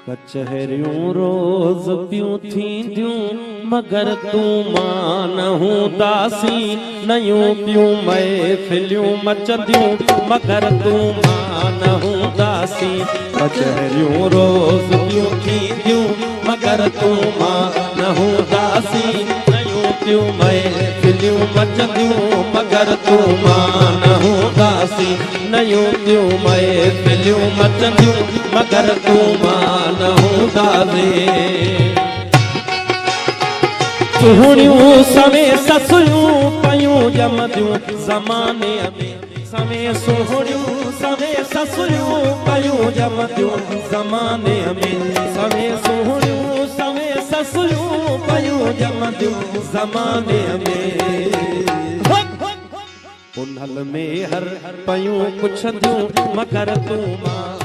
कचहरियूं रोज़ पियूं थींदियूं मगर तूं मां न हूंदासी नयूं पियूं महफ़िलियूं मचंदियूं मगर तूं मां न हूंदासी कचहरियूं रोज़ पियूं थींदियूं मगर तूं मां न हूंदासी नयूं पियूं महफ़िलियूं मचंदियूं मगर तूं मां न हूंदासी नयूं पियूं महफ़िलियूं मचंदियूं मगर तूं मां न हूंदासी सुहिणियूं सवे ससुयूं पयूं ॼमंदियूं ज़माने में सवे सुहिणियूं सवे ससुयूं पयूं ॼमंदियूं ज़माने में सवे सुहिणियूं सवे ससुयूं पयूं ॼमंदियूं ज़माने में उन्हल में हर पयूं पुछंदियूं मगर तूं मां